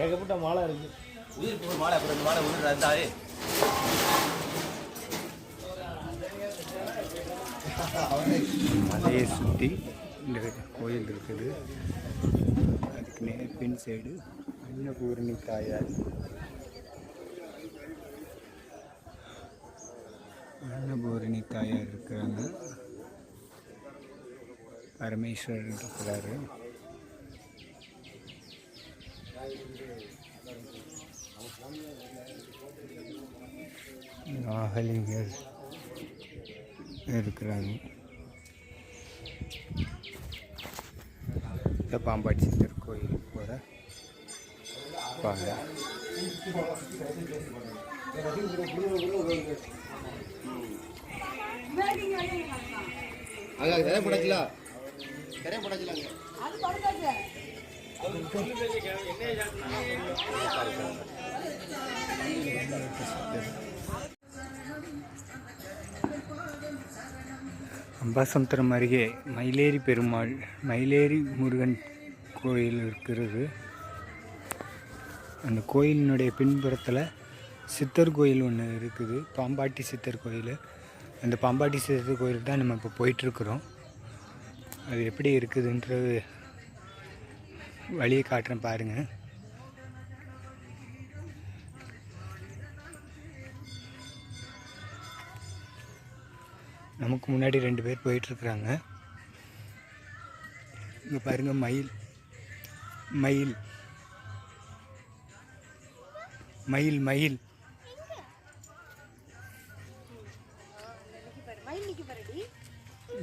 ஏகப்பட்ட மாலை இருக்கு. உயிருக்கு மாலை அப்புறம் இந்த மாலை உயிர் இருந்தாலே மலையை சுற்றி இந்த கோயில் இருக்குது. அதுக்கு நேர் பின் சைடு அன்னபூரணி தாயார், அன்னபூரணி தாயார் இருக்கிறாங்க. பரமேஸ்வரர் இருக்கிறாரு. நாகலிங்கர் இருக்கிறாங்க. இந்த பாம்பாட்டி சித்தர் கோயிலுக்கு போகிற பாதை. அம்பாசமுத்திரம் அருகே மயிலேறி பெருமாள், மயிலேறி முருகன் கோயில் இருக்கிறது. அந்த கோயிலினுடைய பின்புறத்தில் சித்தர் கோயில் ஒன்று இருக்குது, பாம்பாட்டி சித்தர் கோயில். அந்த பாம்பாட்டி சித்தர் கோயிலுக்கு தான் நம்ம இப்போ போயிட்டுருக்குறோம். அது எப்படி இருக்குதுன்றது வழியை காட்டுறேன் பாருங்கள். நமக்கு முன்னாடி 2 பேர் போயிட்டுருக்குறாங்க. இங்கே பாருங்கள், மயில் மயில் மயில் மயில்.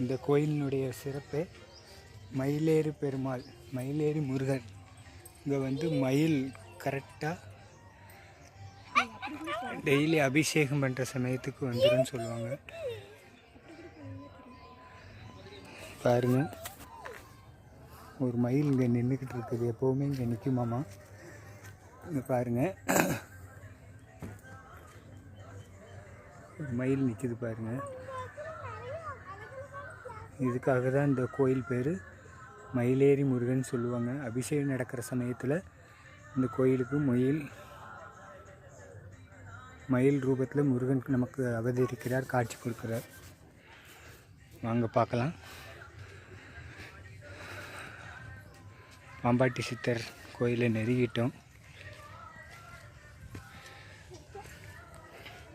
இந்த கோயிலினுடைய சிறப்பு மயிலேறி பெருமாள், மயிலேறி முருகன். இங்கே வந்து மயில் கரெக்டாக டெய்லி அபிஷேகம் பண்ணுற சமயத்துக்கு வந்துடும் சொல்லுவாங்க. பாருங்க, ஒரு மயில் இங்கே நின்றுக்கிட்டு இருக்குது. எப்போவுமே இங்கே நிற்குமாமா. இங்கே பாருங்கள், ஒரு மயில் நிற்கிது பாருங்கள். இதுக்காக தான் இந்த கோயில் பேர் மயிலேறி முருகன் சொல்லுவாங்க. அபிஷேகம் நடக்கிற சமயத்தில் இந்த கோயிலுக்கு மயில் ரூபத்தில் முருகன் நமக்கு அவதரிக்கிறார், காட்சி கொடுக்குறார். வாங்க பார்க்கலாம். பாம்பாட்டி சித்தர் கோயிலை நெருங்கிட்டோம்.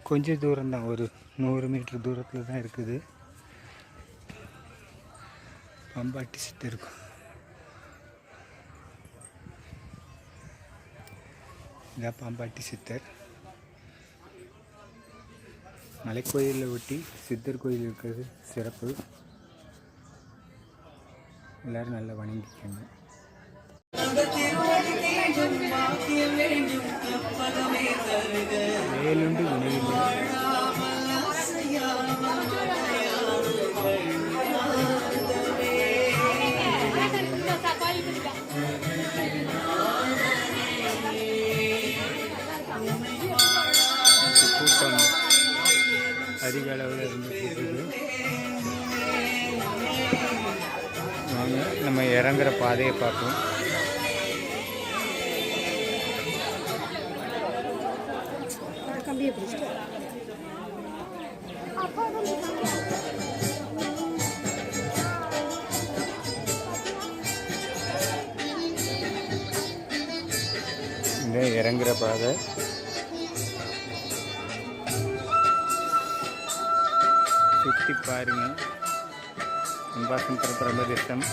கொஞ்சம் தூரம்தான், ஒரு 100 மீட்டர் தூரத்தில் தான் இருக்குது பாம்பாட்டி சித்தர். இதான் பாம்பாட்டி சித்தர். மலைக்கோயிலில் ஒட்டி சித்தர் கோயில் இருக்கிறது சிறப்பு. எல்லோரும் நல்லா வணங்கிக்கங்க. வேலுண்டு வினையில்லை. கூட்டம் அதிக அளவில் இருந்துட்டு வாங்க நம்ம இறங்குற பாதையை பார்ப்போம். இந்த இறங்குற பாதை சுற்றி பாருங்க. அம்பாசமுத்திர பிரபதேசம்.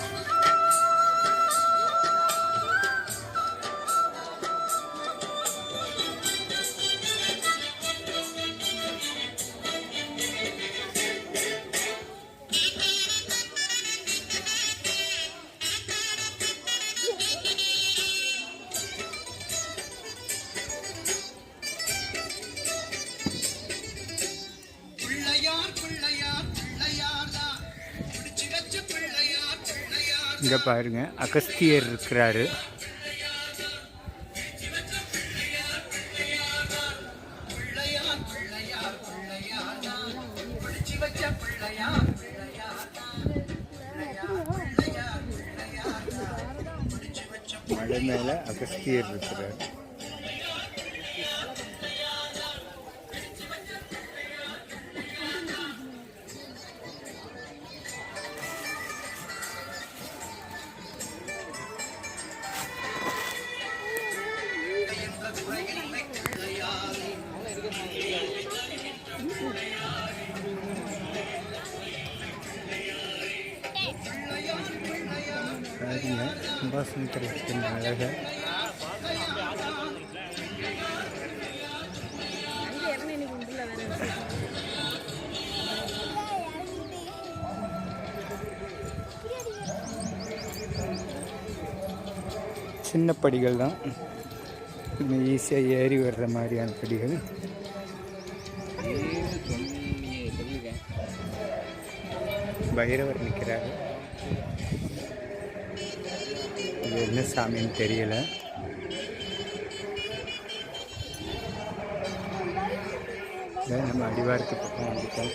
இங்கே பாருங்க, அகஸ்தியர் இருக்கிறாரு. மலை மேலே அகஸ்தியர் இருக்கிறார். பாருங்க அம்பாசமுத்திரத்தின் அழகை. சின்ன படிகள் தான், ஈஸியாக ஏறி வர்ற மாதிரியான படிகள். பைரவர் நிற்கிறாரு. இது என்ன சாமின்னு தெரியல. நம்ம அடிவாரத்து பக்கம் வந்துட்டோம்.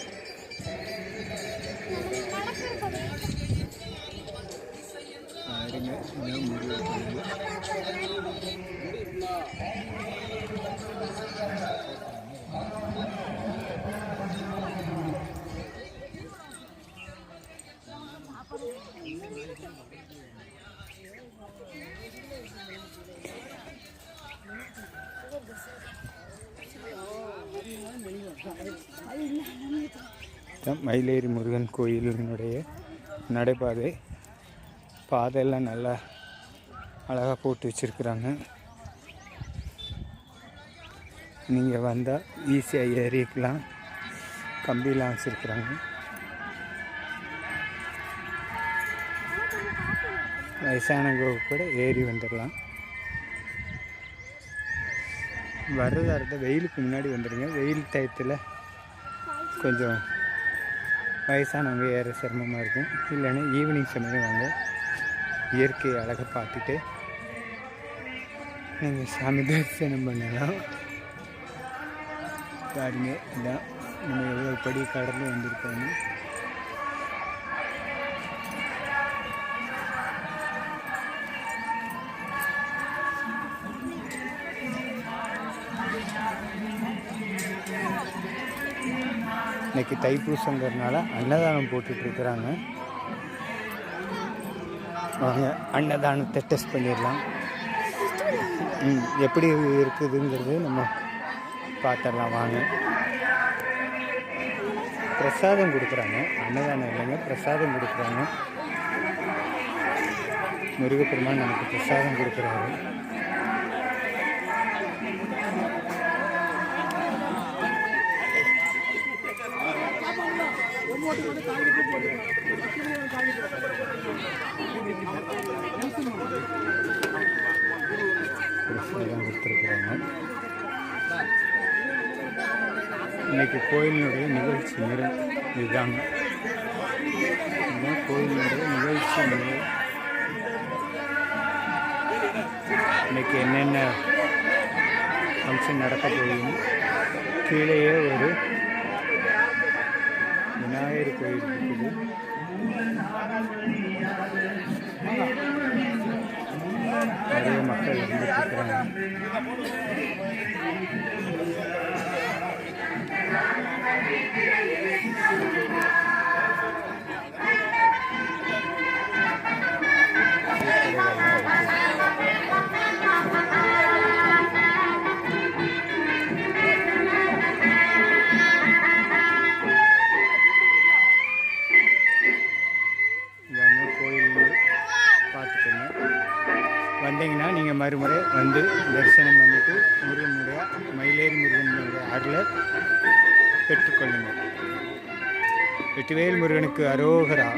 மயிலேறி முருகன் கோயிலினுடைய நடைபாதை. பாதையெல்லாம் நல்லா அழகாக போட்டு வச்சுருக்குறாங்க. நீங்கள் வந்தால் ஈஸியாக ஏறிக்கலாம். கம்பிலாம் வச்சுருக்குறாங்க. வயசானவங்க கூட ஏறி வந்துடலாம். வர்றதா இருந்தால் வெயிலுக்கு முன்னாடி வந்துடுங்க. வெயில் டயத்தில் கொஞ்சம் வயசானவங்க ஏற சிரமமாக இருக்கும். இல்லைன்னா ஈவினிங் சமயம் வாங்க, இயற்கை அழகை பார்த்துட்டு நீங்கள் சாமி தரிசனம் பண்ணலாம். பாருங்க, இதான் நம்ம எவ்வளோ படி கடந்து வந்திருக்கோம். இன்றைக்கி தைப்பூசங்கிறதுனால அன்னதானம் போட்டுட்ருக்குறாங்க. வாங்க அன்னதானத்தை டெஸ்ட் பண்ணிடலாம். எப்படி இருக்குதுங்கிறது நம்ம பார்த்துடலாம். வாங்க. பிரசாதம் கொடுக்குறாங்க. அன்னதானம் இல்லைங்க, பிரசாதம் கொடுக்குறாங்க. முருகப்பெருமான் நமக்கு பிரசாதம் கொடுக்குறாரு. பிரசாதம் கொடுத்துருக்குறாங்க. இன்னைக்கு கோயிலினுடைய நிகழ்ச்சி இதுதாங்க. இதுதான் கோயிலினுடைய நிகழ்ச்சி நிறை. இன்னைக்கு என்னென்ன ஃபங்க்ஷன் நடக்க போகுதுன்னு கீழேயே ஒரு விநாயகர் கோயில் இருக்குது. நிறைய மக்கள் வந்துட்டுருக்குறாங்க. வந்தீங்கன்னா நீங்கள் மறுமுறை வந்து தரிசனம் பண்ணிவிட்டு முருகனுடைய மயிலேறி முருகனுடைய அருளை பெற்றுக்கொள்ளுங்கள். வெற்றிவேல் முருகனுக்கு அரோகரா.